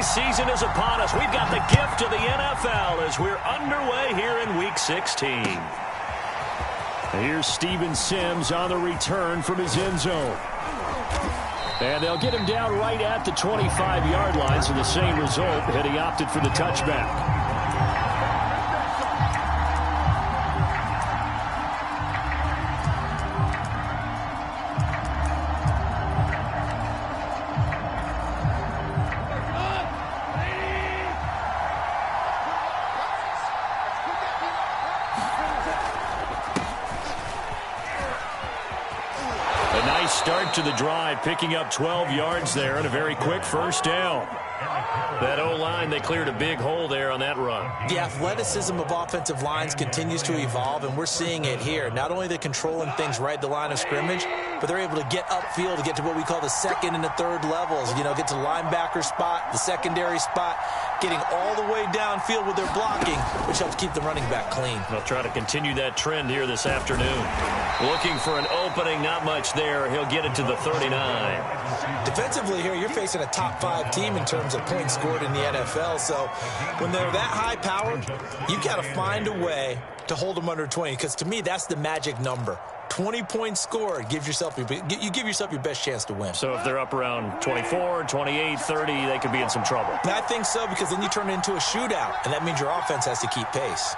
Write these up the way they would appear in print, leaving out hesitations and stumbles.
season is upon us. We've got the gift of the NFL as we're underway here in Week 16. Here's Steven Sims on the return from his end zone. And they'll get him down right at the 25-yard line, so the same result had he opted for the touchback. Start to the drive, picking up 12 yards there and a very quick first down. That O-line, they cleared a big hole there on that run. The athleticism of offensive lines continues to evolve, and we're seeing it here. Not only they're controlling things right at the line of scrimmage, but they're able to get upfield to get to what we call the second and the third levels. You know, get to the linebacker spot, the secondary spot, getting all the way downfield with their blocking, which helps keep the running back clean. They'll try to continue that trend here this afternoon. Looking for an opening, not much there. He'll get it to the 39. Defensively here, you're facing a top-5 team in terms of points scored in the NFL. So when they're that high-powered, you got to find a way to hold them under 20, because to me, that's the magic number. 20 points scored, you give yourself your best chance to win. So if they're up around 24, 28, 30, they could be in some trouble. And I think so, because then you turn it into a shootout, and that means your offense has to keep pace.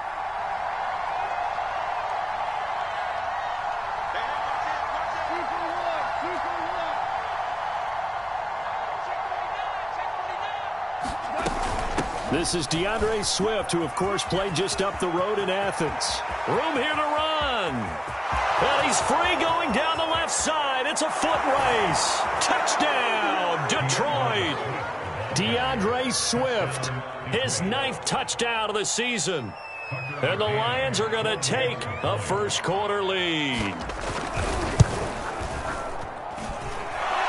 This is DeAndre Swift, who, of course, played just up the road in Athens. Room here to run. And he's free going down the left side. It's a foot race. Touchdown, Detroit. DeAndre Swift, his 9th touchdown of the season. And the Lions are going to take a first-quarter lead.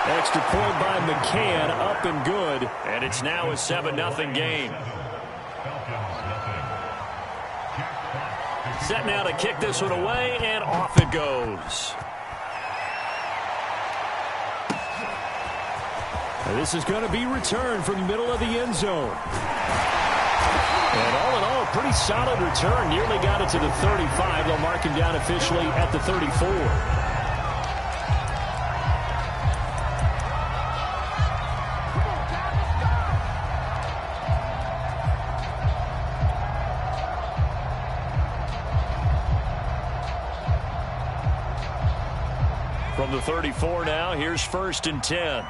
Extra point by McCann, up and good. And it's now a 7-0 game. Set now to kick this one away, and off it goes. And this is going to be returned from the middle of the end zone. And all in all, a pretty solid return. Nearly got it to the 35. They'll mark him down officially at the 34. From the 34 now, here's 1st and 10.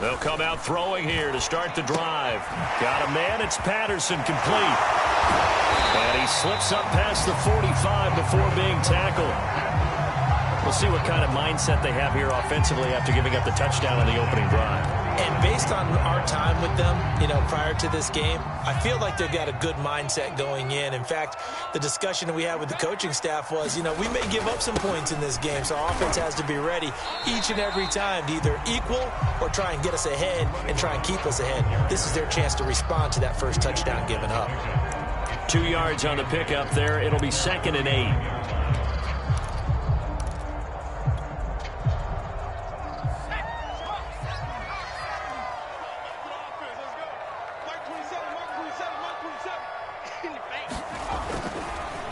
They'll come out throwing here to start the drive. Got a man, it's Patterson, complete. And he slips up past the 45 before being tackled. We'll see what kind of mindset they have here offensively after giving up the touchdown on the opening drive. And based on our time with them, you know, prior to this game, I feel like they've got a good mindset going in. In fact, the discussion that we had with the coaching staff was, you know, we may give up some points in this game, so our offense has to be ready each and every time to either equal or try and get us ahead and try and keep us ahead. This is their chance to respond to that first touchdown given up. 2 yards on the pickup there. It'll be 2nd and 8.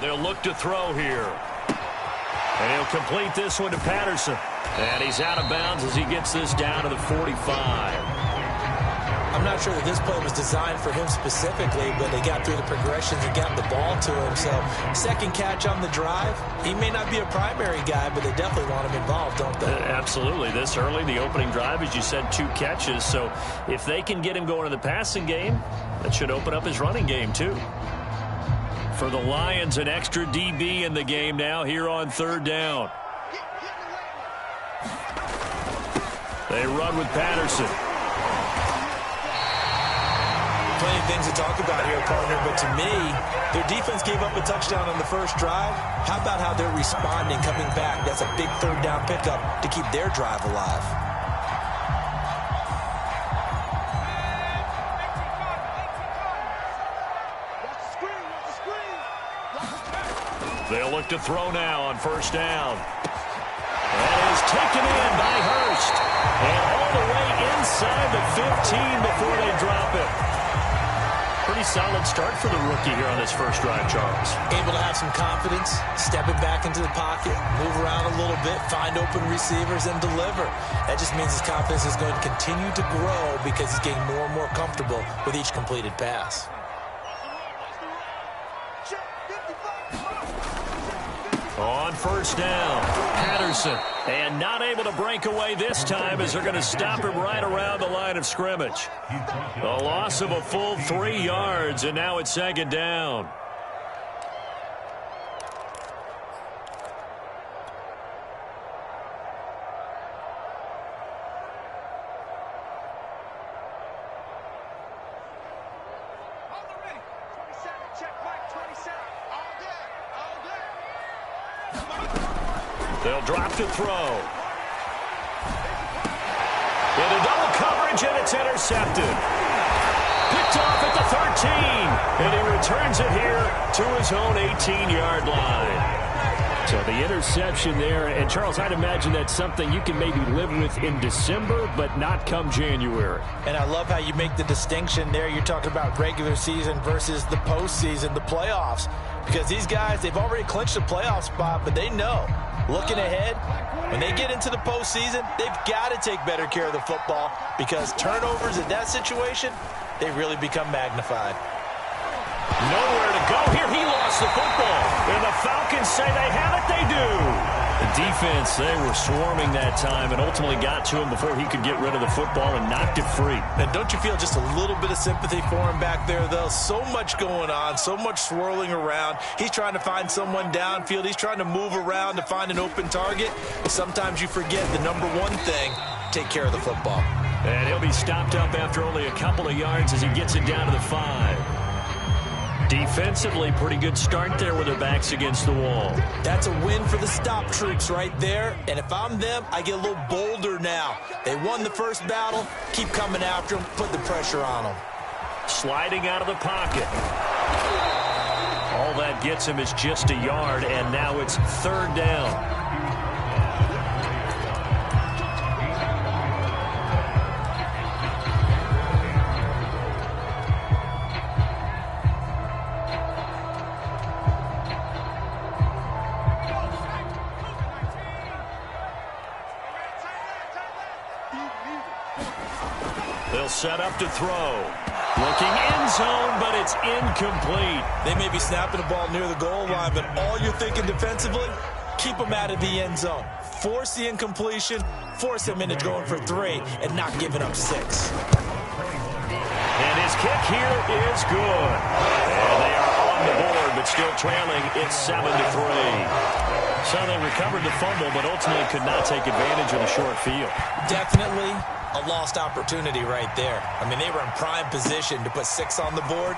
They'll look to throw here. And he'll complete this one to Patterson. And he's out of bounds as he gets this down to the 45. I'm not sure that this play was designed for him specifically, but they got through the progressions and got the ball to him. So, second catch on the drive. He may not be a primary guy, but they definitely want him involved, don't they? Absolutely. This early, the opening drive, as you said, 2 catches. So, if they can get him going in the passing game, that should open up his running game, too. For the Lions, an extra DB in the game now here on 3rd down. They run with Patterson. Plenty of things to talk about here, partner, but to me, their defense gave up a touchdown on the first drive. How about how they're responding, coming back? That's a big 3rd down pickup to keep their drive alive. They'll look to throw now on 1st down. That is taken in by Hurst. And 15 before they drop it. Pretty solid start for the rookie here on this first drive, Charles. Able to have some confidence, stepping back into the pocket, move around a little bit, find open receivers, and deliver. That just means his confidence is going to continue to grow because he's getting more and more comfortable with each completed pass. On first down, Patterson. And not able to break away this time as they're going to stop him right around the line of scrimmage. A loss of a full 3 yards, and now it's second down. They'll drop to throw. Into double coverage, and it's intercepted. Picked off at the 13. And he returns it here to his own 18-yard line. So the interception there. And, Charles, I'd imagine that's something you can maybe live with in December, but not come January. And I love how you make the distinction there. You're talking about regular season versus the postseason, the playoffs. Because these guys, they've already clinched a playoff spot, but they know, looking ahead, when they get into the postseason, they've got to take better care of the football because turnovers in that situation, they really become magnified. Nowhere to go here. He lost the football. And the Falcons say they have it. They do. The defense, they were swarming that time and ultimately got to him before he could get rid of the football and knocked it free. And don't you feel just a little bit of sympathy for him back there, though? So much going on, so much swirling around. He's trying to find someone downfield. He's trying to move around to find an open target. Sometimes you forget the number one thing, take care of the football. And he'll be stopped up after only a couple of yards as he gets it down to the 5. Defensively, pretty good start there with their backs against the wall. That's a win for the stop troops right there. And if I'm them, I get a little bolder now. They won the first battle. Keep coming after them. Put the pressure on them. Sliding out of the pocket. All that gets him is just a yard, and now it's third down. They'll set up to throw. Looking end zone, but it's incomplete. They may be snapping the ball near the goal line, but all you're thinking defensively, keep them out of the end zone. Force the incompletion, force them into going for 3, and not giving up 6. And his kick here is good. And they are on the board, but still trailing. It's 7-3. So they recovered the fumble, but ultimately could not take advantage of the short field. Definitely a lost opportunity right there. I mean, they were in prime position to put 6 on the board.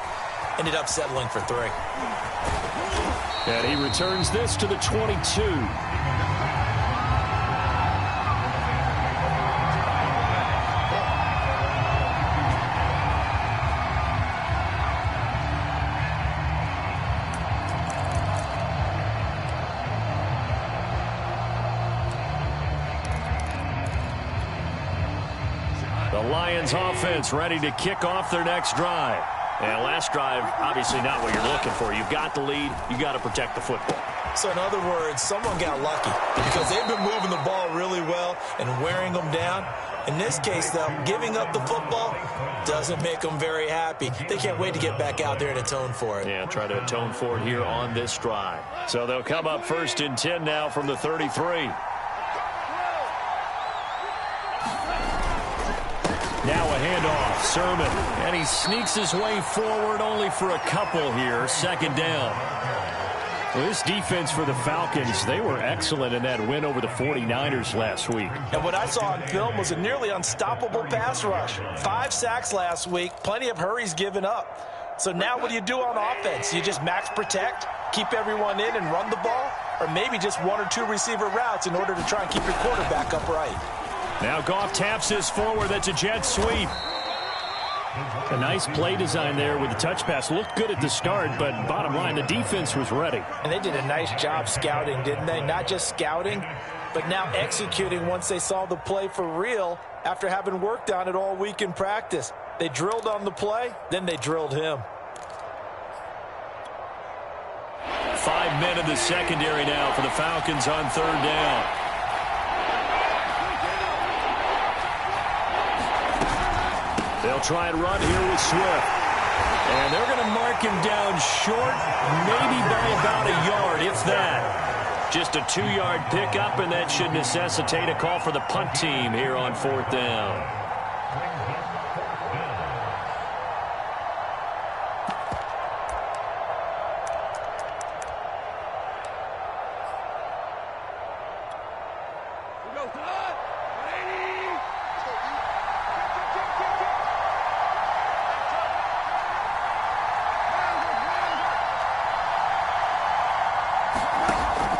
Ended up settling for 3. And he returns this to the 22. The Lions offense ready to kick off their next drive. And last drive, obviously not what you're looking for. You've got the lead. You've got to protect the football. So in other words, someone got lucky because they've been moving the ball really well and wearing them down. In this case, though, giving up the football doesn't make them very happy. They can't wait to get back out there and atone for it. Yeah, try to atone for it here on this drive. So they'll come up 1st and 10 now from the 33. Now a handoff, Sermon, and he sneaks his way forward only for a couple here, 2nd down. Well, this defense for the Falcons, they were excellent in that win over the 49ers last week. And what I saw on film was a nearly unstoppable pass rush. 5 sacks last week, plenty of hurries given up. So now what do you do on offense? You just max protect, keep everyone in and run the ball, or maybe just 1 or 2 receiver routes in order to try and keep your quarterback upright. Now Goff taps this forward. That's a jet sweep. A nice play design there with the touch pass. Looked good at the start, but bottom line, the defense was ready. And they did a nice job scouting, didn't they? Not just scouting, but now executing once they saw the play for real after having worked on it all week in practice. They drilled on the play, then they drilled him. 5 men in the secondary now for the Falcons on third down. They'll try and run here with Swift. And they're going to mark him down short, maybe by about a yard, if that. Just a 2-yard pickup, and that should necessitate a call for the punt team here on fourth down.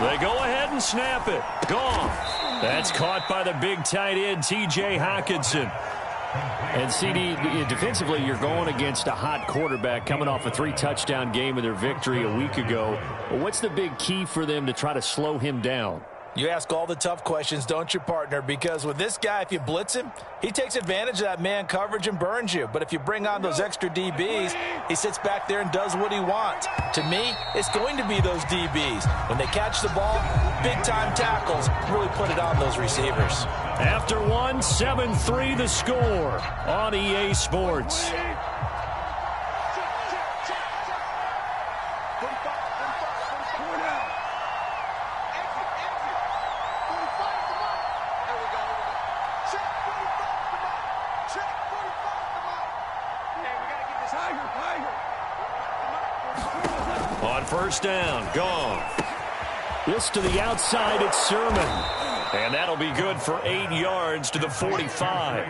They go ahead and snap it. Gone. That's caught by the big tight end, T.J. Hockenson. And, CD, defensively, you're going against a hot quarterback coming off a 3-touchdown game in their victory a week ago. What's the big key for them to try to slow him down? You ask all the tough questions, don't you, partner? Because with this guy, if you blitz him, he takes advantage of that man coverage and burns you. But if you bring on those extra DBs, he sits back there and does what he wants. To me, it's going to be those DBs. When they catch the ball, big-time tackles really put it on those receivers. After one, 7-3 the score on EA Sports. On first down, gone. This to the outside, it's Sermon. And that'll be good for 8 yards to the 45.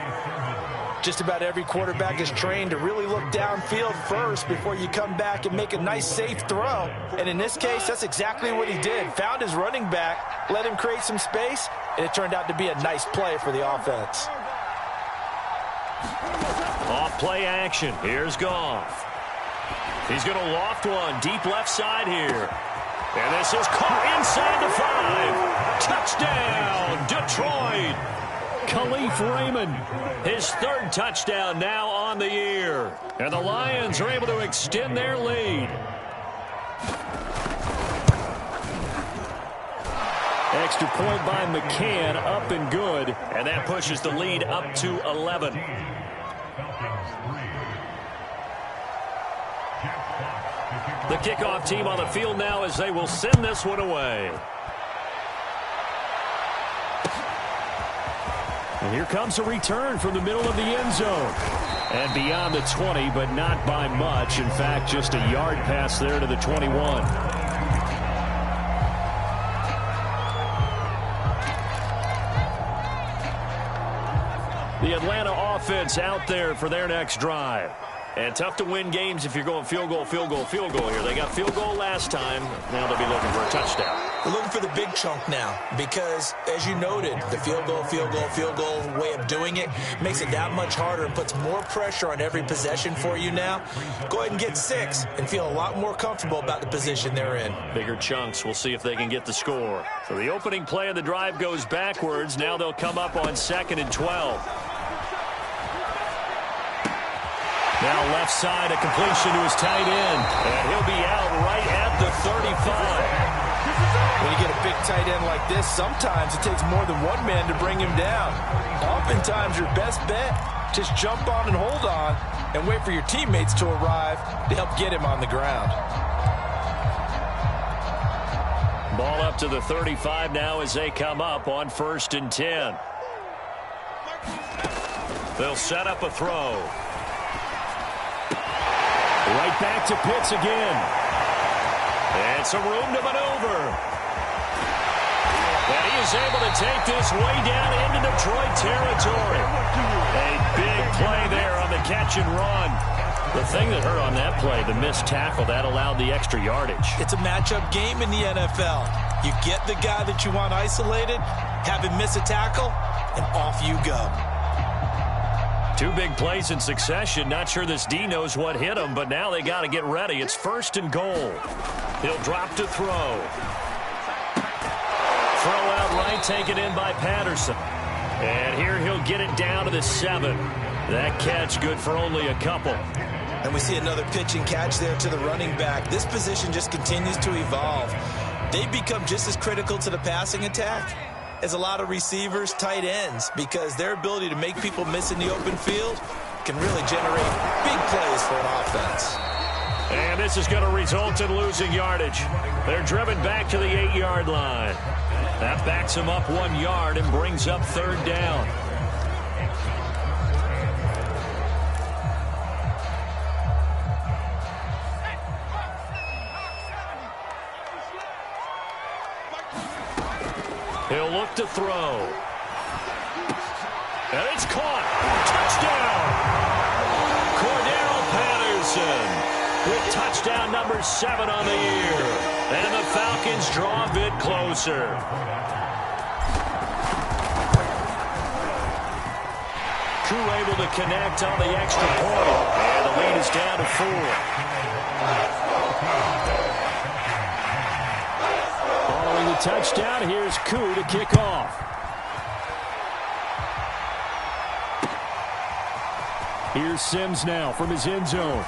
Just about every quarterback is trained to really look downfield first before you come back and make a nice, safe throw. And in this case, that's exactly what he did. Found his running back, let him create some space, and it turned out to be a nice play for the offense. Off play action. Here's Goff. He's going to loft one deep left side here. And this is caught inside the 5. Touchdown, Detroit. Khalif Raymond, his 3rd touchdown now on the year. And the Lions are able to extend their lead. Extra point by McCann, up and good. And that pushes the lead up to 11. The kickoff team on the field now as they will send this one away. And here comes a return from the middle of the end zone. And beyond the 20, but not by much. In fact, just a yard pass there to the 21. The Atlanta offense out there for their next drive. And tough to win games if you're going field goal, field goal, field goal here. They got field goal last time. Now they'll be looking for a touchdown. We're looking for the big chunk now because, as you noted, the field goal way of doing it makes it that much harder and puts more pressure on every possession for you now. Go ahead and get 6 and feel a lot more comfortable about the position they're in. Bigger chunks. We'll see if they can get the score. So the opening play of the drive goes backwards. Now they'll come up on 2nd and 12. Now left side, a completion to his tight end. And he'll be out right at the 35. When you get a big tight end like this, sometimes it takes more than one man to bring him down. Oftentimes, your best bet, just jump on and hold on and wait for your teammates to arrive to help get him on the ground. Ball up to the 35 now as they come up on 1st and 10. They'll set up a throw. Right back to Pitts again. And some room to maneuver. And he is able to take this way down into Detroit territory. A big play there on the catch and run. The thing that hurt on that play, the missed tackle, that allowed the extra yardage. It's a matchup game in the NFL. You get the guy that you want isolated, have him miss a tackle, and off you go. 2 big plays in succession. Not sure this D knows what hit him, but now they got to get ready. It's 1st and goal. He'll drop to throw. Throw out right right, taken in by Patterson. And here he'll get it down to the 7. That catch good for only a couple. And we see another pitch and catch there to the running back. This position just continues to evolve. They become just as critical to the passing attack as a lot of receivers, tight ends, because their ability to make people miss in the open field can really generate big plays for an offense. And this is going to result in losing yardage. They're driven back to the 8-yard line. That backs them up 1 yard and brings up 3rd down. He'll look to throw. And it's caught. Touchdown! Cordell Patterson with touchdown number 7 on the year. And the Falcons draw a bit closer. Crew able to connect on the extra point. And the lead is down to 4. Following the touchdown, here's Koo to kick off. Here's Sims now from his end zone.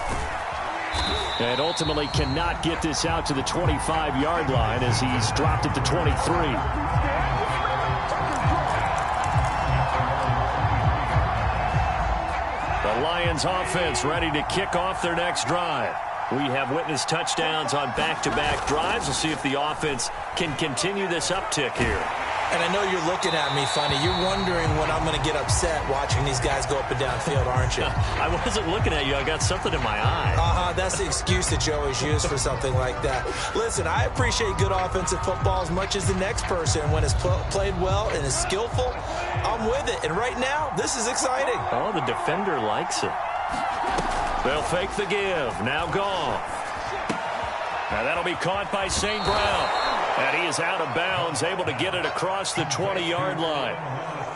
And ultimately cannot get this out to the 25-yard line as he's dropped at the 23. The Lions offense ready to kick off their next drive. We have witnessed touchdowns on back-to-back drives. We'll see if the offense can continue this uptick here. And I know you're looking at me funny. You're wondering when I'm going to get upset watching these guys go up and down field, aren't you? I wasn't looking at you. I got something in my eye. That's the excuse that you always use for something like that. Listen, I appreciate good offensive football as much as the next person. When it's played well and is skillful, I'm with it. And right now, this is exciting. Oh, the defender likes it. They'll fake the give. Now Goff. Now that'll be caught by St. Brown. And he is out of bounds, able to get it across the 20-yard line.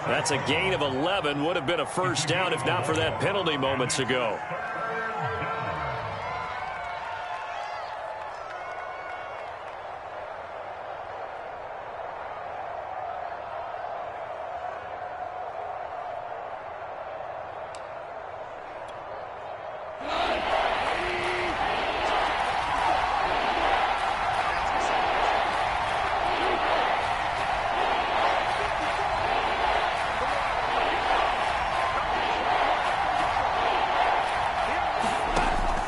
That's a gain of 11. Would have been a first down if not for that penalty moments ago.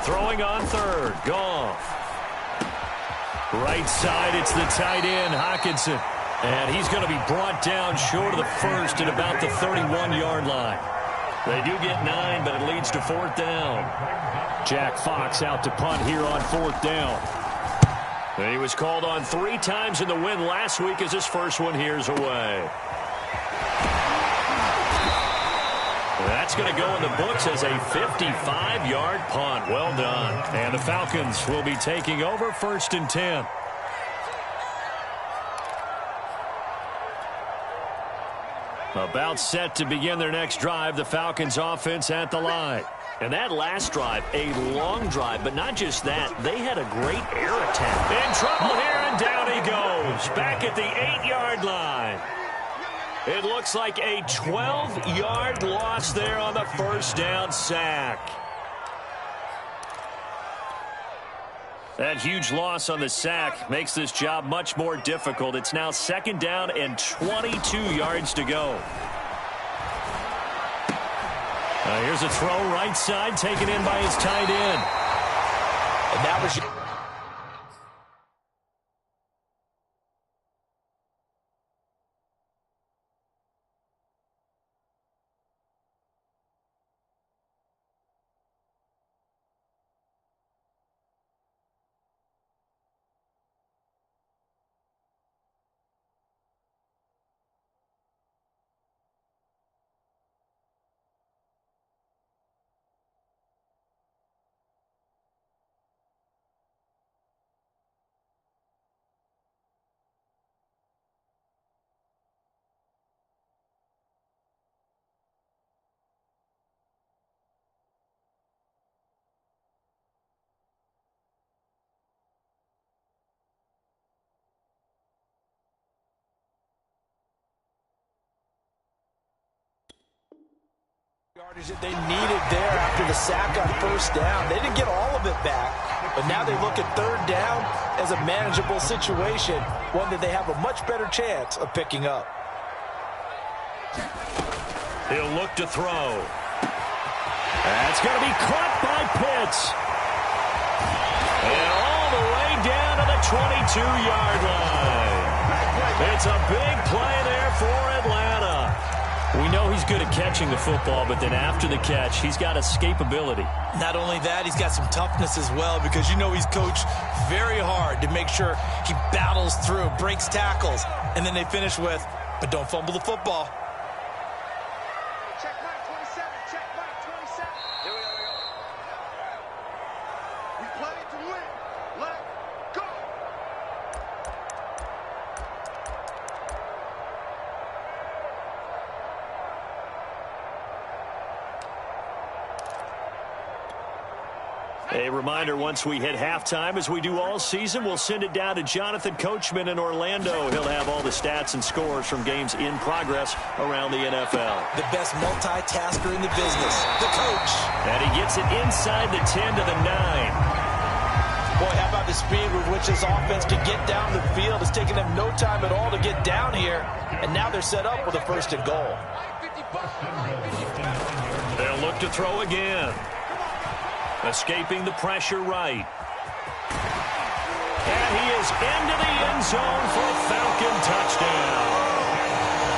Throwing on 3rd, Goff. Right side, it's the tight end, Hockenson. And he's going to be brought down short of the 1st at about the 31-yard line. They do get 9, but it leads to 4th down. Jack Fox out to punt here on 4th down. And he was called on 3 times in the win last week as his first one here's away. That's going to go in the books as a 55-yard punt. Well done. And the Falcons will be taking over 1st and 10. About set to begin their next drive, the Falcons offense at the line. And that last drive, a long drive, but not just that. They had a great air attack. In trouble here, and down he goes. Back at the 8-yard line. It looks like a 12-yard loss there on the first down sack. That huge loss on the sack makes this job much more difficult. It's now 2nd down and 22 yards to go. Here's a throw right side taken in by his tight end. And that was They needed there after the sack on first down. They didn't get all of it back, but now they look at third down as a manageable situation, one that they have a much better chance of picking up. He'll look to throw. That's going to be caught by Pitts. And all the way down to the 22-yard line. It's a big play there for Atlanta. We know he's good at catching the football, but then after the catch, he's got escapability. Not only that, he's got some toughness as well, because you know he's coached very hard to make sure he battles through, breaks tackles, and then they finish with, but don't fumble the football. Check mark 27, check mark 27. Here we go. We play to win. Let go. A reminder, once we hit halftime, as we do all season, we'll send it down to Jonathan Coachman in Orlando. He'll have all the stats and scores from games in progress around the NFL. The best multitasker in the business, the coach. And he gets it inside the 10 to the 9. Boy, how about the speed with which this offense can get down the field? It's taken them no time at all to get down here, and now they're set up with a first and goal. They'll look to throw again. Escaping the pressure right. And he is into the end zone for a Falcon touchdown.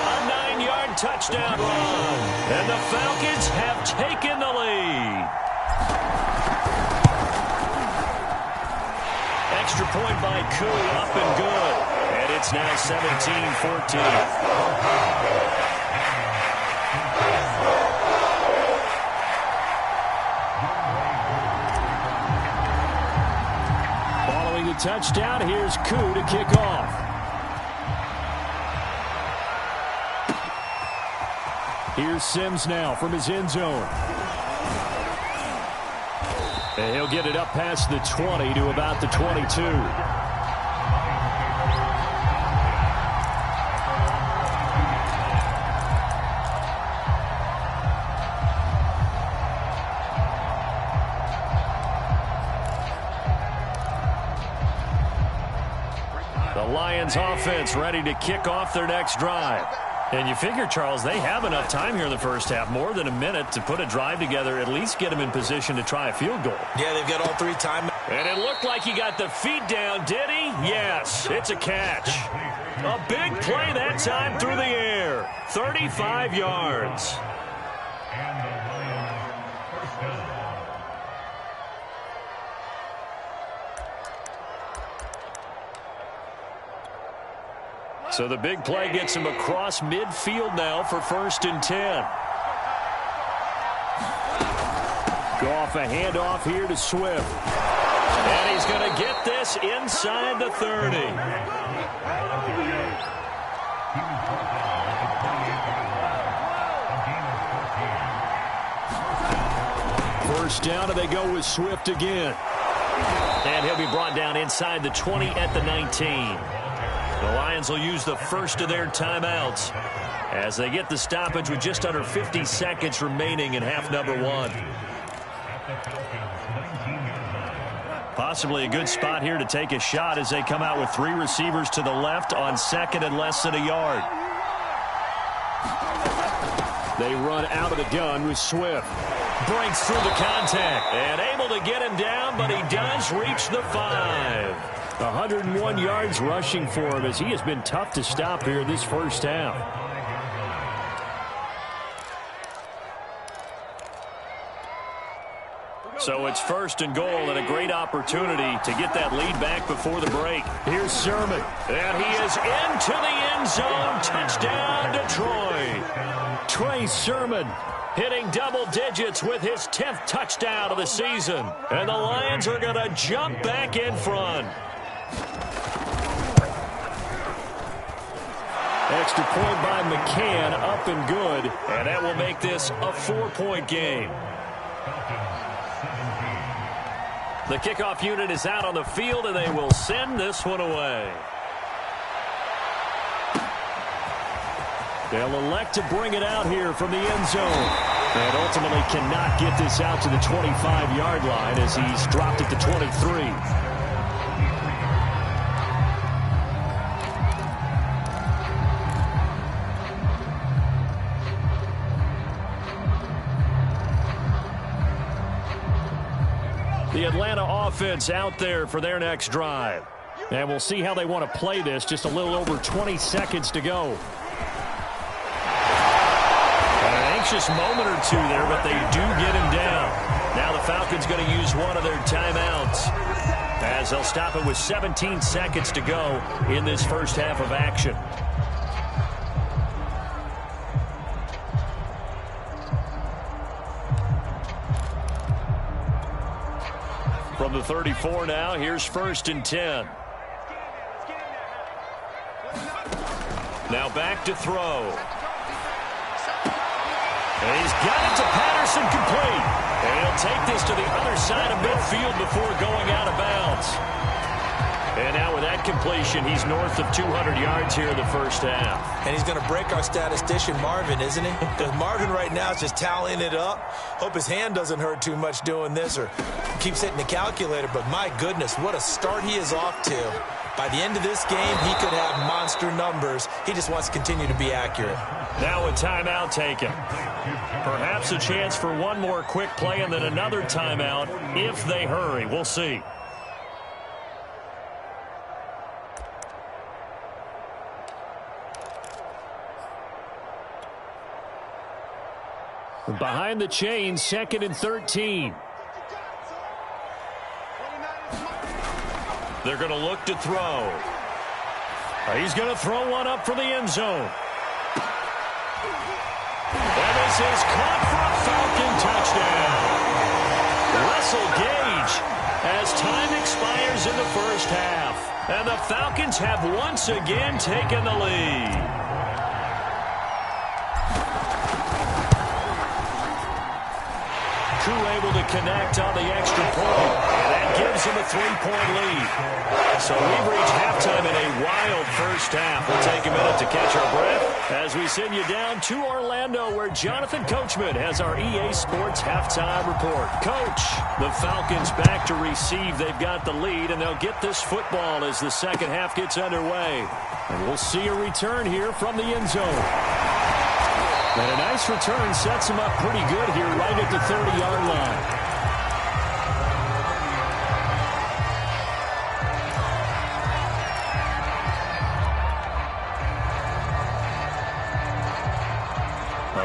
A 9-yard touchdown run. And the Falcons have taken the lead. Extra point by Koo, up and good. And it's now 17-14. Touchdown. Here's Koo to kick off. Here's Sims now from his end zone. And he'll get it up past the 20 to about the 22. Offense ready to kick off their next drive. And you figure, Charles, they have enough time here in the first half, more than a minute, to put a drive together, at least get them in position to try a field goal. Yeah, they've got all three time. And it looked like he got the feet down, did he? Yes, it's a catch. A big play that time through the air. 35 yards. So the big play gets him across midfield now for 1st and 10. Goff a handoff here to Swift. And he's going to get this inside the 30. First down, and they go with Swift again. And he'll be brought down inside the 20 at the 19. The Lions will use the first of their timeouts as they get the stoppage with just under 50 seconds remaining in half number 1. Possibly a good spot here to take a shot as they come out with 3 receivers to the left on 2nd and less than a yard. They run out of the gun with Swift. Breaks through the contact and able to get him down, but he does reach the 5. 101 yards rushing for him as he has been tough to stop here this first half. So it's 1st and goal and a great opportunity to get that lead back before the break. Here's Sermon. And he is into the end zone. Touchdown, Detroit. Trey Sermon hitting double digits with his 10th touchdown of the season. And the Lions are going to jump back in front. Extra point by McCann, up and good. And that will make this a 4-point game. The kickoff unit is out on the field, and they will send this one away. They'll elect to bring it out here from the end zone. And ultimately cannot get this out to the 25-yard line as he's dropped it to 23. The Atlanta offense out there for their next drive. And we'll see how they want to play this. Just a little over 20 seconds to go. An anxious moment or two there, but they do get him down. Now the Falcons going to use one of their timeouts as they'll stop it with 17 seconds to go in this first half of action. From the 34 now, here's 1st and 10. Now back to throw. And he's got it to Patterson, complete. And he'll take this to the other side of midfield before going out of bounds. And now with that completion, he's north of 200 yards here in the first half. And he's going to break our statistician Marvin, isn't he? Because Marvin right now is just tallying it up. Hope his hand doesn't hurt too much doing this or keeps hitting the calculator. But my goodness, what a start he is off to. By the end of this game, he could have monster numbers. He just wants to continue to be accurate. Now a timeout taken. Perhaps a chance for one more quick play and then another timeout if they hurry. We'll see. Behind the chain, 2nd and 13. They're going to look to throw. He's going to throw one up for the end zone. And this is caught for a Falcon touchdown. Russell Gage as time expires in the first half. And the Falcons have once again taken the lead. Crew able to connect on the extra point. And that gives him a 3-point lead. So we've reached halftime in a wild first half. We'll take a minute to catch our breath as we send you down to Orlando where Jonathan Coachman has our EA Sports halftime report. Coach, the Falcons back to receive. They've got the lead, and they'll get this football as the second half gets underway. And we'll see a return here from the end zone. And a nice return sets him up pretty good here right at the 30-yard line.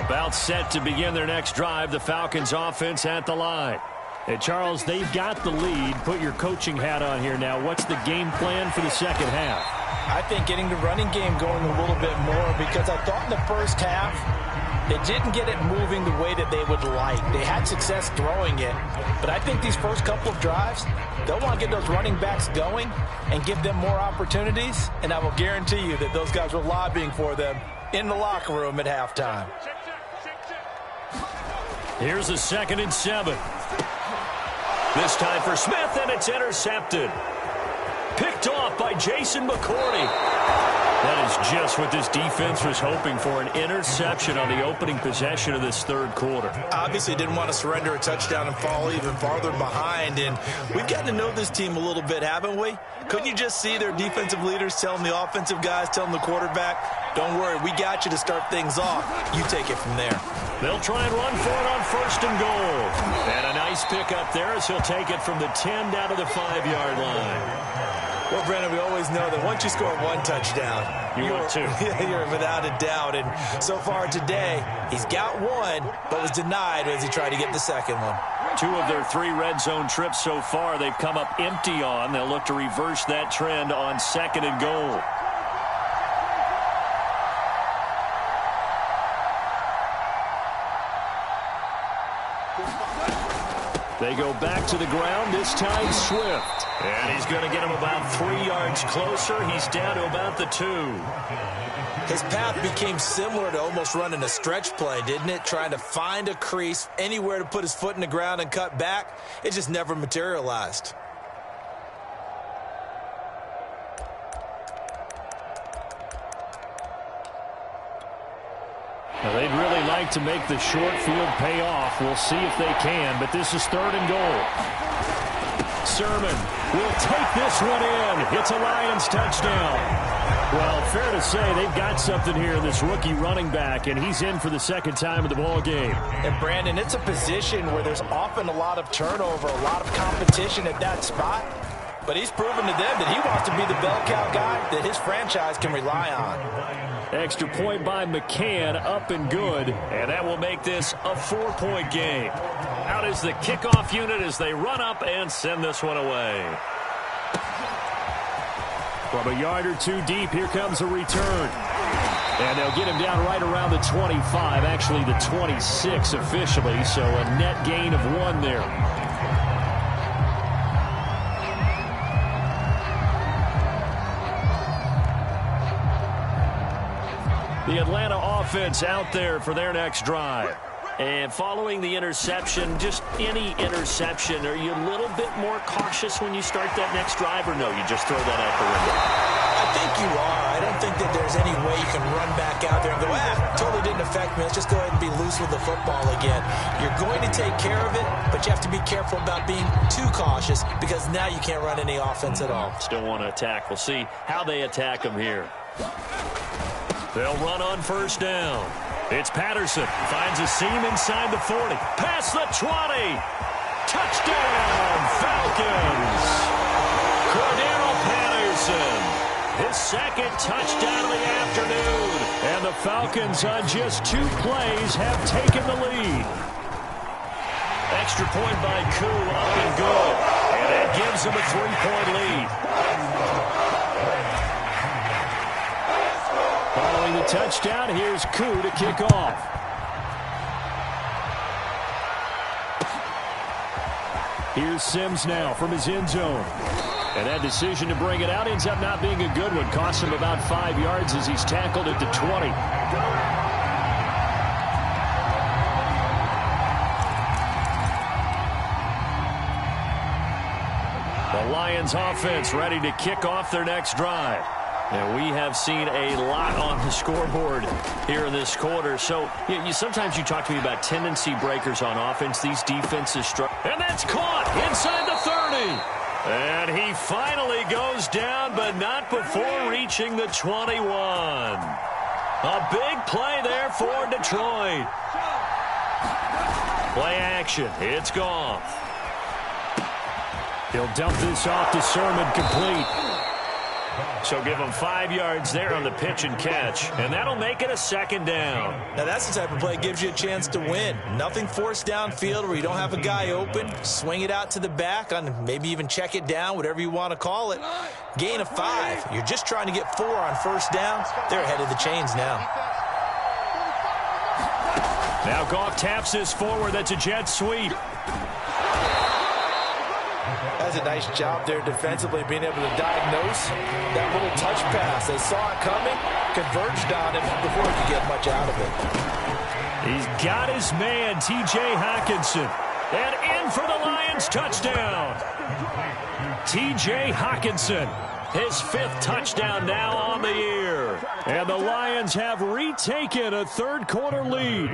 About set to begin their next drive, the Falcons offense at the line. And Charles, they've got the lead. Put your coaching hat on here now. What's the game plan for the second half? I think getting the running game going a little bit more because I thought in the first half they didn't get it moving the way that they would like. They had success throwing it, but I think these first couple of drives, they'll want to get those running backs going and give them more opportunities, and I will guarantee you that those guys were lobbying for them in the locker room at halftime. Here's a 2nd and 7. This time for Smith, and it's intercepted. Picked off by Jason McCourty. That is just what this defense was hoping for, an interception on the opening possession of this third quarter. Obviously didn't want to surrender a touchdown and fall even farther behind, and we've gotten to know this team a little bit, haven't we? Couldn't you just see their defensive leaders telling the offensive guys, telling the quarterback, don't worry, we got you to start things off. You take it from there. They'll try and run for it on 1st and goal. And a nice pick up there as he'll take it from the 10 down to the 5-yard line. Well, Brandon, we always know that once you score one touchdown, you're two. You're without a doubt. And so far today, he's got one, but was denied as he tried to get the second one. 2 of their 3 red zone trips so far, they've come up empty on. They'll look to reverse that trend on 2nd and goal. They go back to the ground, this time Swift. And he's going to get him about 3 yards closer. He's down to about the 2. His path became similar to almost running a stretch play, didn't it? Trying to find a crease, anywhere to put his foot in the ground and cut back. It just never materialized. like to make the short field pay off. We'll see if they can, but this is 3rd and goal. Sermon will take this one in. It's a Lions touchdown. Well, fair to say they've got something here, this rookie running back, and he's in for the 2nd time of the ball game. And, Brandon, it's a position where there's often a lot of turnover, a lot of competition at that spot. But he's proven to them that he wants to be the bell cow guy that his franchise can rely on. Extra point by McCann, up and good, and that will make this a 4-point game. Out is the kickoff unit as they run up and send this one away. From a yard or two deep, here comes a return. And they'll get him down right around the 25, actually the 26 officially, so a net gain of 1 there. The Atlanta offense out there for their next drive. And following the interception, just any interception, are you a little bit more cautious when you start that next drive, or no, you just throw that out the window? I think you are. I don't think that there's any way you can run back out there and go, totally didn't affect me. Let's just go ahead and be loose with the football again. You're going to take care of it, but you have to be careful about being too cautious because now you can't run any offense at all. Still want to attack. We'll see how they attack them here. They'll run on 1st down. It's Patterson. Finds a seam inside the 40. Past the 20. Touchdown, Falcons. Cordero Patterson. His 2nd touchdown of the afternoon. And the Falcons on just 2 plays have taken the lead. Extra point by Koo, up and good. And that gives them a 3-point lead. Following the touchdown, here's Koo to kick off. Here's Sims now from his end zone. And that decision to bring it out ends up not being a good one. Costs him about 5 yards as he's tackled at the 20. The Lions offense ready to kick off their next drive. And we have seen a lot on the scoreboard here in this quarter. So sometimes you talk to me about tendency breakers on offense. These defenses struggle. And that's caught inside the 30. And he finally goes down, but not before reaching the 21. A big play there for Detroit. Play action. It's Goff. He'll dump this off to Sermon, complete. So give him 5 yards there on the pitch and catch, and that'll make it a 2nd down. Now that's the type of play that gives you a chance to win. Nothing forced downfield where you don't have a guy open. Swing it out to the back, on maybe even check it down, whatever you want to call it. Gain of 5. You're just trying to get 4 on 1st down. They're ahead of the chains now. Now Goff taps this forward. That's a jet sweep. That's a nice job there defensively, being able to diagnose that little touch pass. They saw it coming, converged on it before he could get much out of it. He's got his man, T.J. Hockenson. And in for the Lions touchdown. T.J. Hockenson, his 5th touchdown now on the year. And the Lions have retaken a 3rd quarter lead.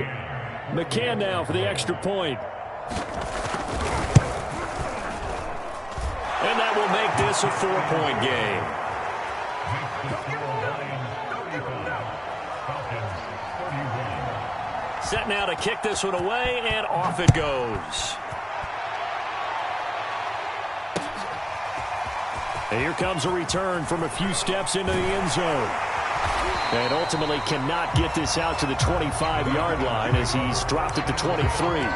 McCann now for the extra point. And that will make this a 4-point game. Set now to kick this one away, and off it goes. And here comes a return from a few steps into the end zone. And ultimately cannot get this out to the 25-yard line as he's dropped at the 23.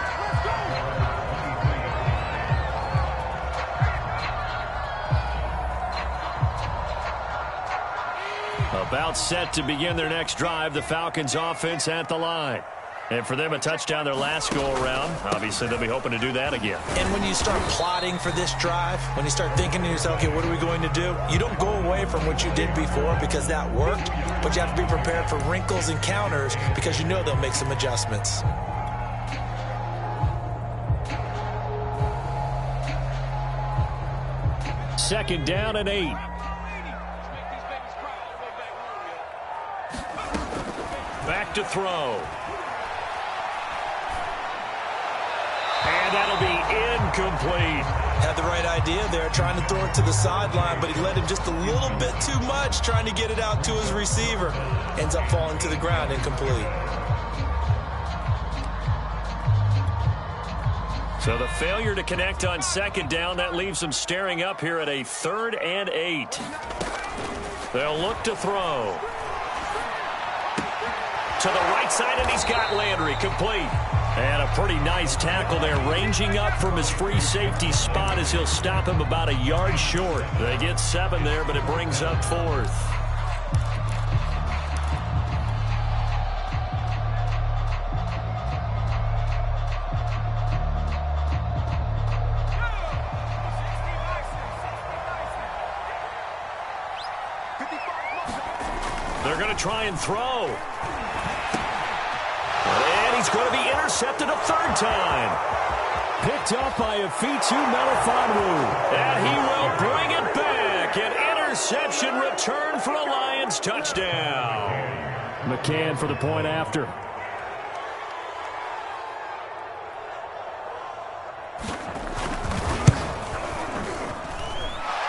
About set to begin their next drive, the Falcons offense at the line. And for them, a touchdown their last go-around. Obviously, they'll be hoping to do that again. And when you start plotting for this drive, when you start thinking to yourself, okay, what are we going to do? You don't go away from what you did before because that worked, but you have to be prepared for wrinkles and counters because you know they'll make some adjustments. Second down and 8. Back to throw. incomplete. Had the right idea there, trying to throw it to the sideline, but he let him just a little bit too much, trying to get it out to his receiver. Ends up falling to the ground, incomplete. So the failure to connect on second down, that leaves them staring up here at a 3rd and 8. They'll look to throw. To the right side, and he's got Landry, complete. And a pretty nice tackle there, ranging up from his free safety spot as he'll stop him about a yard short. They get 7 there, but it brings up 4th. They're going to try and throw. And he's going to be intercepted a 3rd time. Picked up by a Fitu Melifonwu. And he will bring it back. An interception return for a Lions touchdown. McCann for the point after.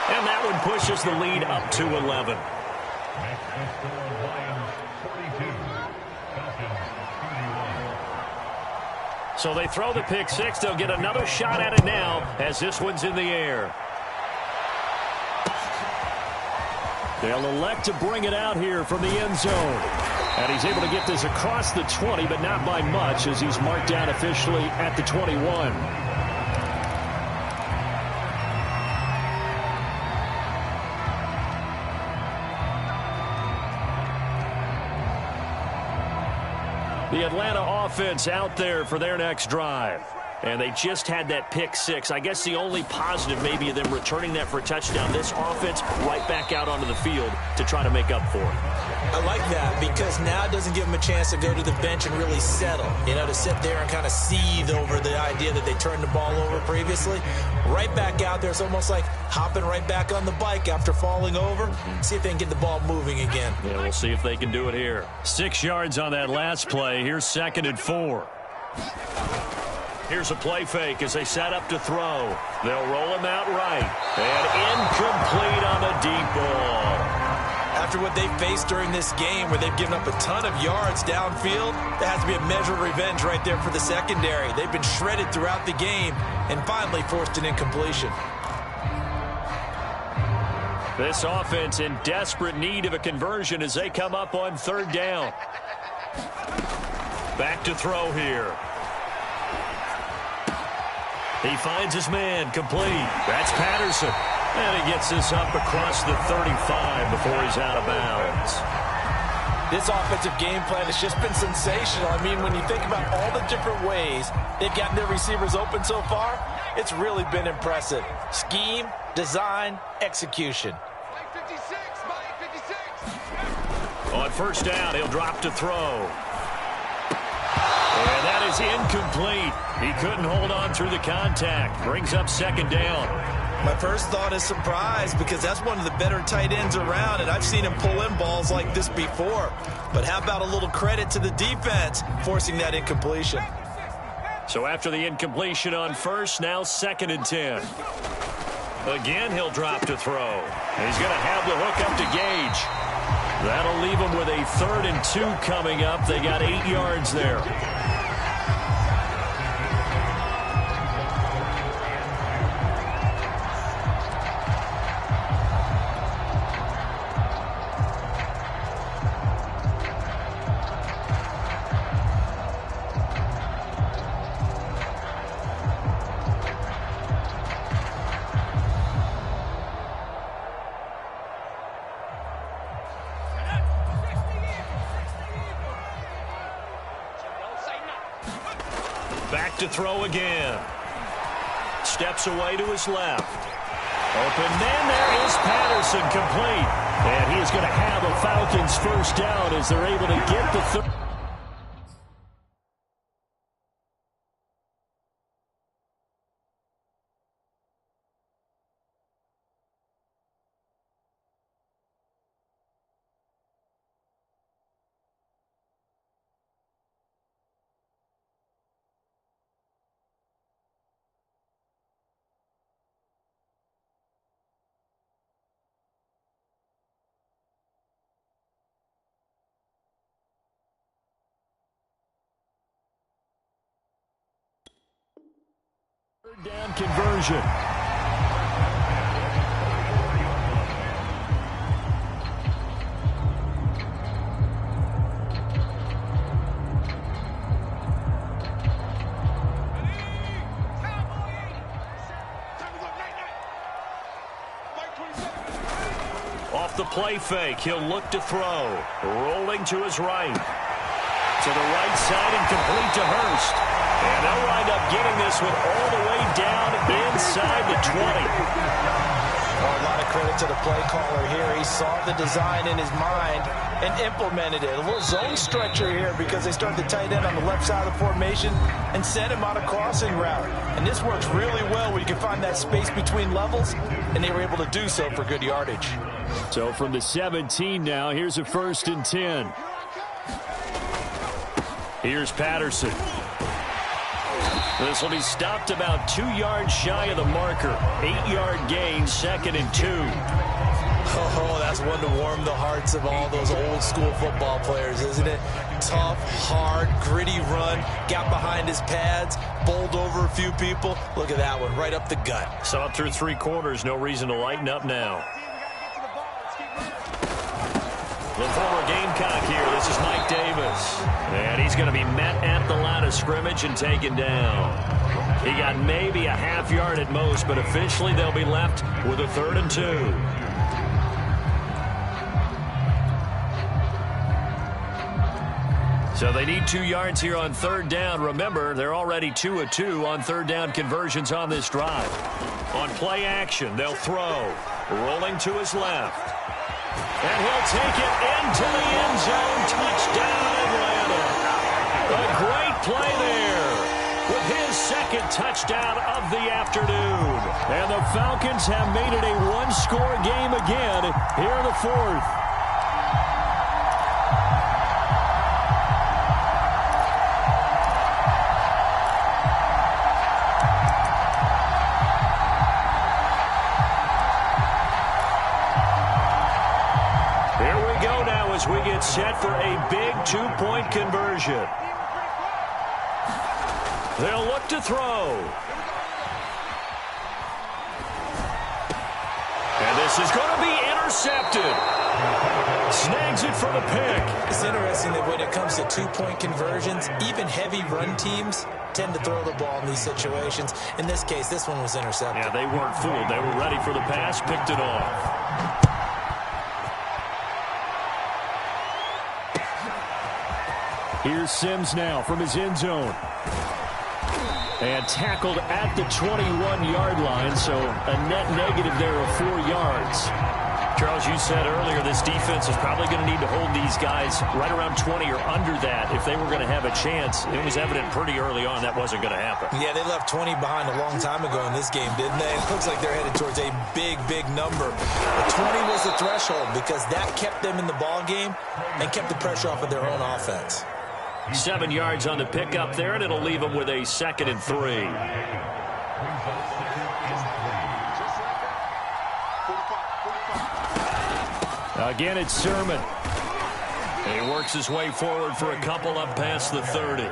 And that one pushes the lead up to 11. So they throw the pick 6. They'll get another shot at it now as this one's in the air. They'll elect to bring it out here from the end zone. And he's able to get this across the 20, but not by much as he's marked down officially at the 21. The Atlanta offense out there for their next drive. And they just had that pick 6. I guess the only positive maybe of them returning that for a touchdown. This offense right back out onto the field to try to make up for it. I like that because now it doesn't give them a chance to go to the bench and really settle. You know, to sit there and kind of seethe over the idea that they turned the ball over previously. Right back out there. It's almost like hopping right back on the bike after falling over. See if they can get the ball moving again. Yeah, we'll see if they can do it here. 6 yards on that last play. Here's 2nd and 4. Here's a play fake as they set up to throw. They'll roll him out right. And incomplete on the deep ball. After what they faced during this game where they've given up a ton of yards downfield, there has to be a measure of revenge right there for the secondary. They've been shredded throughout the game and finally forced an incompletion. This offense in desperate need of a conversion as they come up on 3rd down. Back to throw here. He finds his man, complete. That's Patterson. And he gets this up across the 35 before he's out of bounds. This offensive game plan has just been sensational. I mean, when you think about all the different ways they've gotten their receivers open so far, it's really been impressive. Scheme, design, execution. Mike 56, Mike 56. On 1st down, he'll drop to throw. And that is incomplete. He couldn't hold on through the contact. Brings up 2nd down. My first thought is surprise because that's one of the better tight ends around, and I've seen him pull in balls like this before. But how about a little credit to the defense forcing that incompletion? So after the incompletion on 1st, now 2nd and 10. Again, he'll drop to throw. He's going to have the hook up to Gage. That'll leave him with a 3rd and 2 coming up. They got 8 yards there. Back to throw again. Steps away to his left. Open man, there is Patterson, complete. And he is going to have a Falcons 1st down as they're able to get the 3rd. Third down conversion. Off the play fake, he'll look to throw. Rolling to his right. To the right side and complete to Hurst. And they'll wind up getting this one all the way down inside the 20. A lot of credit to the play caller here. He saw the design in his mind and implemented it. A little zone stretcher here because they start the tight end on the left side of the formation and send him on a crossing route. And this works really well where you can find that space between levels, and they were able to do so for good yardage. So from the 17 now, here's a 1st and 10. Here's Patterson. This will be stopped about 2 yards shy of the marker. 8-yard gain, 2nd and 2. Oh, that's one to warm the hearts of all those old school football players, isn't it? Tough, hard, gritty run, got behind his pads, bowled over a few people. Look at that one, right up the gut. Saw it through 3 quarters, no reason to lighten up now. The former Gamecock here, this is Mike Davis. And he's going to be met at the line of scrimmage and taken down. He got maybe a half yard at most, but officially they'll be left with a 3rd and 2. So they need 2 yards here on 3rd down. Remember, they're already 2 of 2 on 3rd down conversions on this drive. On play action, they'll throw. Rolling to his left. And he'll take it into the end zone. Touchdown, Atlanta. A great play there with his 2nd touchdown of the afternoon. And the Falcons have made it a one-score game again here in the 4th. As we get set for a big 2-point conversion. They'll look to throw. And this is going to be intercepted. Snags it for the pick. It's interesting that when it comes to 2-point conversions, even heavy run teams tend to throw the ball in these situations. In this case, this one was intercepted. Yeah, they weren't fooled. They were ready for the pass, picked it off. Here's Sims now from his end zone. And tackled at the 21-yard line, so a net negative there of 4 yards. Charles, you said earlier this defense is probably going to need to hold these guys right around 20 or under that if they were going to have a chance. It was evident pretty early on that wasn't going to happen. Yeah, they left 20 behind a long time ago in this game, didn't they? It looks like they're headed towards a big, big number. But 20 was the threshold because that kept them in the ball game and kept the pressure off of their own offense. 7 yards on the pickup there, and it'll leave them with a 2nd and 3. Again, it's Sermon. And he works his way forward for a couple up past the 30.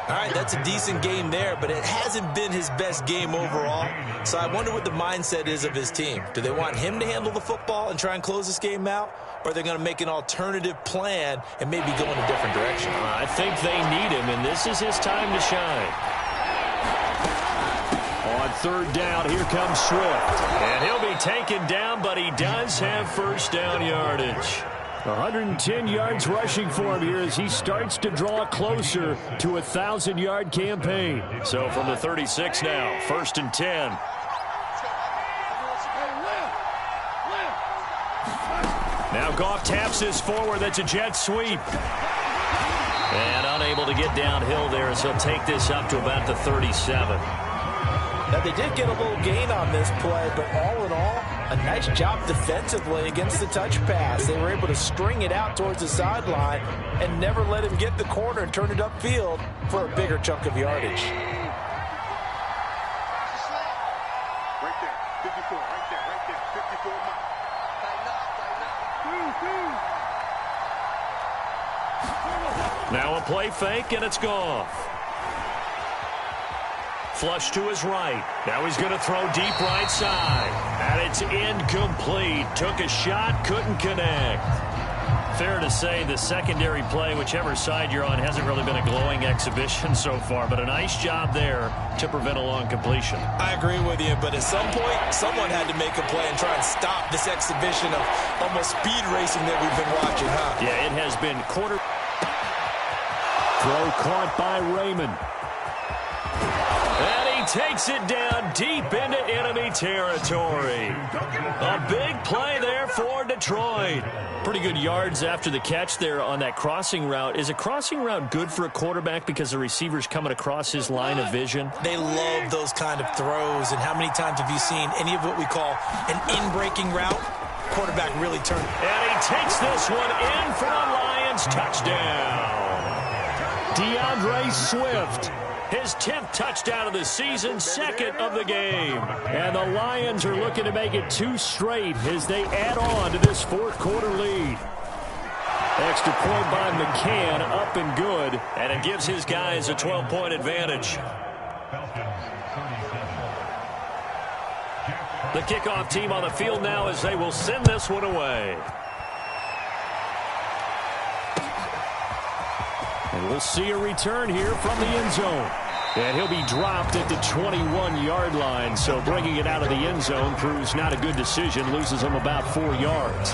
All right, that's a decent game there, but it hasn't been his best game overall. So I wonder what the mindset is of his team. Do they want him to handle the football and try and close this game out? Or are they going to make an alternative plan and maybe go in a different direction? I think they need him, and this is his time to shine. On 3rd down, here comes Swift. And he'll be taken down, but he does have 1st down yardage. 110 yards rushing for him here as he starts to draw closer to a 1,000-yard campaign. So from the 36 now, 1st and 10. Now Goff taps this forward. That's a jet sweep. And unable to get downhill there as he'll take this up to about the 37. Now, they did get a little gain on this play, but all in all, a nice job defensively against the touch pass. They were able to string it out towards the sideline and never let him get the corner and turn it upfield for a bigger chunk of yardage. Right there, 54, right there, 54 miles. Now a play fake, and it's Goff. flush to his right. Now he's going to throw deep right side. And it's incomplete. Took a shot, couldn't connect. Fair to say the secondary play, whichever side you're on, hasn't really been a glowing exhibition so far, but a nice job there to prevent a long completion. I agree with you, but at some point, someone had to make a play and try and stop this exhibition of almost speed racing that we've been watching, huh? Yeah, it has been quarter. Throw caught by Raymond. And he takes it down deep into enemy territory. A big play there for Detroit. Pretty good yards after the catch there on that crossing route. Is a crossing route good for a quarterback because the receiver's coming across his line of vision? They love those kind of throws. And how many times have you seen any of what we call an in-breaking route? Quarterback really turned. And he takes this one in for a Lions touchdown. DeAndre Swift. His 10th touchdown of the season, second of the game. And the Lions are looking to make it 2 straight as they add on to this fourth quarter lead. Extra point by McCann, up and good. And it gives his guys a 12-point advantage. The kickoff team on the field now as they will send this one away. And we'll see a return here from the end zone. And he'll be dropped at the 21-yard line, so bringing it out of the end zone proves not a good decision, loses him about 4 yards.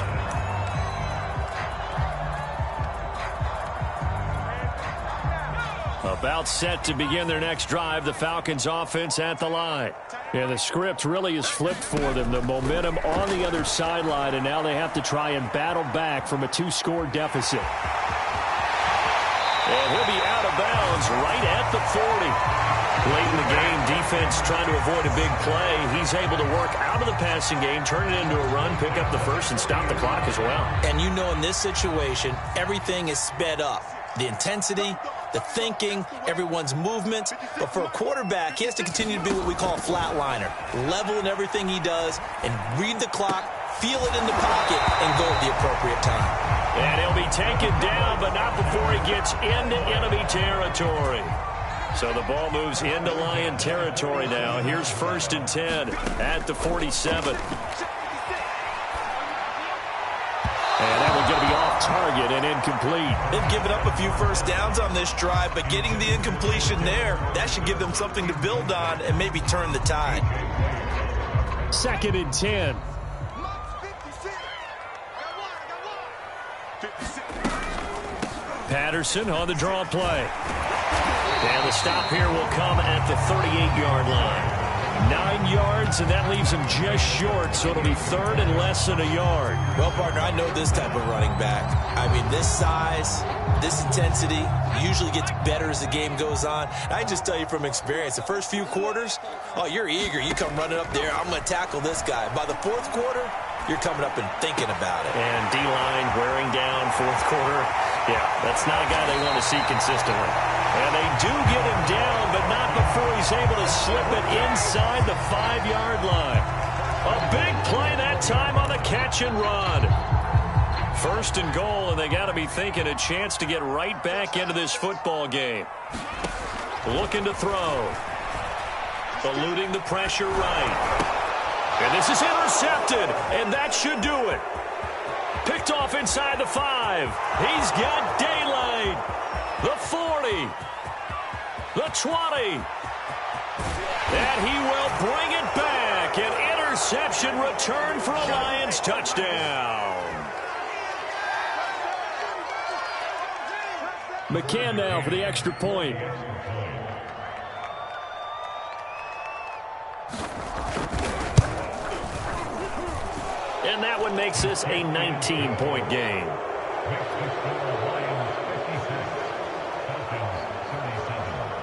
About set to begin their next drive, the Falcons offense at the line. And the script really is flipped for them. The momentum on the other sideline, and now they have to try and battle back from a 2-score deficit. And he'll be out of bounds right at the 40. Late in the game, defense trying to avoid a big play. He's able to work out of the passing game, turn it into a run, pick up the first, and stop the clock as well. And you know in this situation, everything is sped up. The intensity, the thinking, everyone's movement. But for a quarterback, he has to continue to be what we call a flatliner. Level in everything he does and read the clock, feel it in the pocket, and go at the appropriate time. And he'll be taken down, but not before he gets into enemy territory. So the ball moves into Lion territory now. Here's 1st and 10 at the 47. And that one's going to be off target and incomplete. They've given up a few first downs on this drive, but getting the incompletion there, that should give them something to build on and maybe turn the tide. 2nd and 10. Patterson on the draw play. And the stop here will come at the 38-yard line. 9 yards, and that leaves him just short, so it'll be 3rd and less than a yard. Well, partner, I know this type of running back. I mean, this size, this intensity usually gets better as the game goes on. I just tell you from experience, the first few quarters, oh, you're eager. You come running up there, I'm going to tackle this guy. By the 4th quarter, you're coming up and thinking about it. And D-line wearing down 4th quarter. Yeah, that's not a guy they want to see consistently. And they do get him down, but not before he's able to slip it inside the 5-yard line. A big play that time on the catch and run. 1st and goal, and they got to be thinking a chance to get right back into this football game. Looking to throw. Eluding the pressure right. And this is intercepted, and that should do it. Picked off inside the 5. He's got daylight. The 40. The 20. And he will bring it back. An interception return for a Lions touchdown. McCann now for the extra point. And that one makes this a 19-point game.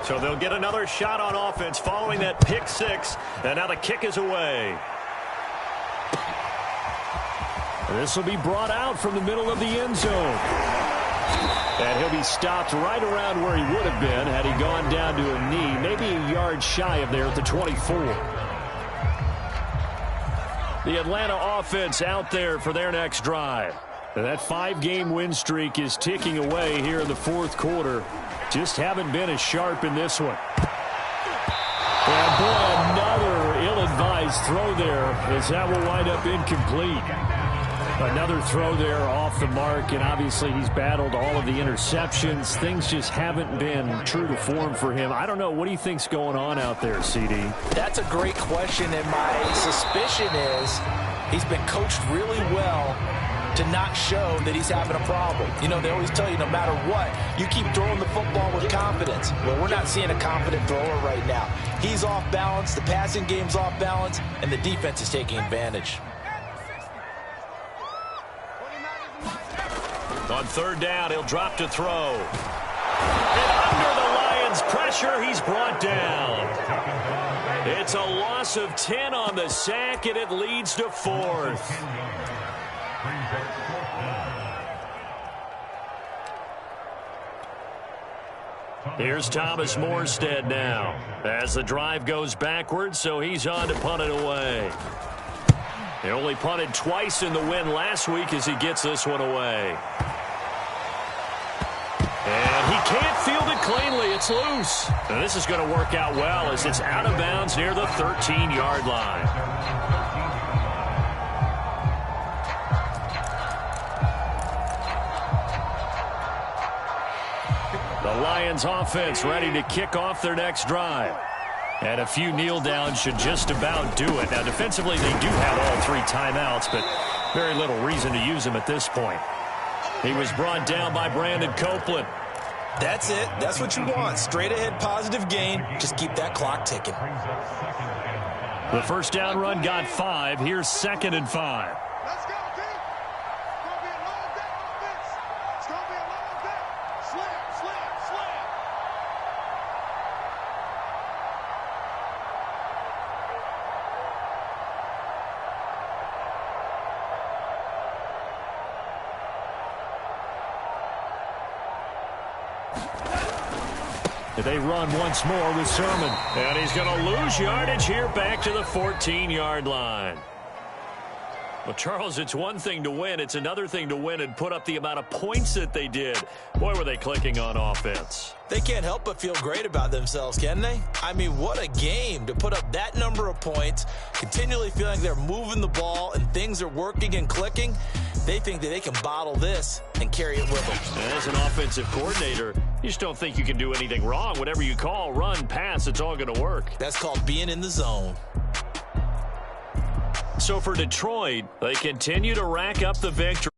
So they'll get another shot on offense following that pick 6. And now the kick is away. This will be brought out from the middle of the end zone. And he'll be stopped right around where he would have been had he gone down to a knee, maybe a yard shy of there at the 24. The Atlanta offense out there for their next drive. And that 5-game win streak is ticking away here in the 4th quarter. Just haven't been as sharp in this one. And boy, another ill-advised throw there as that will wind up incomplete. Another throw there off the mark, and obviously he's battled all of the interceptions. Things just haven't been true to form for him. I don't know. What do you think's going on out there, CD? That's a great question, and my suspicion is he's been coached really well to not show that he's having a problem. You know, they always tell you no matter what, you keep throwing the football with confidence. Well, we're not seeing a confident thrower right now. He's off balance, the passing game's off balance, and the defense is taking advantage. On third down, he'll drop to throw. And under the Lions' pressure, he's brought down. It's a loss of 10 on the sack, and it leads to fourth. Here's Thomas Morstead now as the drive goes backwards, so he's on to punt it away. He only punted twice in the win last week as he gets this one away. And he can't field it cleanly. It's loose. And this is going to work out well as it's out of bounds near the 13-yard line. The Lions offense ready to kick off their next drive. And a few kneel downs should just about do it. Now, defensively, they do have all three timeouts, but very little reason to use them at this point. He was brought down by Brandon Copeland. That's it. That's what you want. Straight ahead positive gain. Just keep that clock ticking. The first down run got 5. Here's 2nd and 5. Let's go, D. It's going to be a long day on this. It's going to be a long day. Slam, slam, slam. They run once more with Sermon. And he's going to lose yardage here back to the 14-yard line. Well, Charles, it's one thing to win. It's another thing to win and put up the amount of points that they did. Boy, were they clicking on offense. They can't help but feel great about themselves, can they? I mean, what a game to put up that number of points, continually feeling they're moving the ball and things are working and clicking. They think that they can bottle this and carry it with them. And as an offensive coordinator, you just don't think you can do anything wrong. Whatever you call, run, pass, it's all going to work. That's called being in the zone. So for Detroit, they continue to rack up the victory.